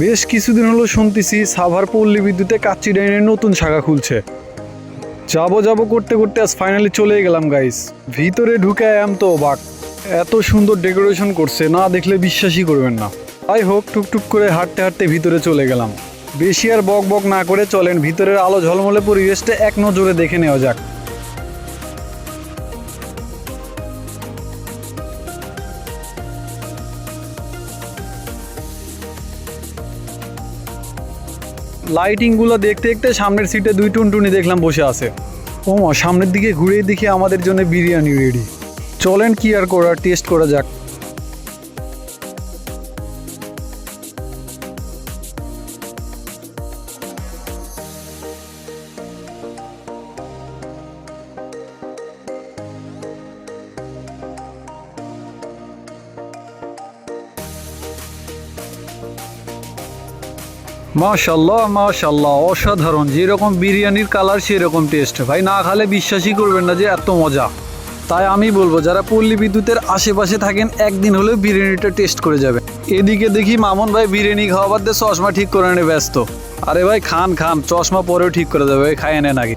বেশ কিছুদিন হলো শুনতেছি সাভার পল্লী বিদ্যুতে কাচ্চি ডাইনের নতুন শাখা খুলছে। যাবো করতে করতে আজ ফাইনালি চলে গেলাম গাইস। ভিতরে ঢুকে আম তো অবাক, এত সুন্দর ডেকোরেশন করছে, না দেখলে বিশ্বাসই করবেন না। তাই হোক, টুকটুক করে হাঁটতে হাঁটতে ভিতরে চলে গেলাম। বেশি আর বক বক না করে চলেন ভিতরের আলো ঝলমলে পরিবেশটা এক নজরে দেখে নেওয়া যাক। লাইটিংগুলো দেখতে দেখতে সামনের সিটে দুই টুনটুনি দেখলাম বসে আছে। ওমা, সামনের দিকে ঘুরে দেখি আমাদের জন্য বিরিয়ানি রেডি। চলেন কি আর করার, টেস্ট করা যাক। মাশাল্লাহ মাশাল্লাহ, অসাধারণ। যেরকম বিরিয়ানির কালার সেরকম টেস্ট। ভাই না খালে বিশ্বাসই করবেন না যে এত মজা। তাই আমি বলবো যারা পল্লী বিদ্যুতের আশেপাশে থাকেন একদিন হলেও বিরিয়ানিটা টেস্ট করে যাবেন। এদিকে দেখি মামুন ভাই বিরিয়ানি খাওয়া বাদ দিয়ে চশমা ঠিক করে নিয়ে ব্যস্ত। আরে ভাই খান খান, চশমা পরেও ঠিক করে দেবে, খাইয়ে নেন আগে।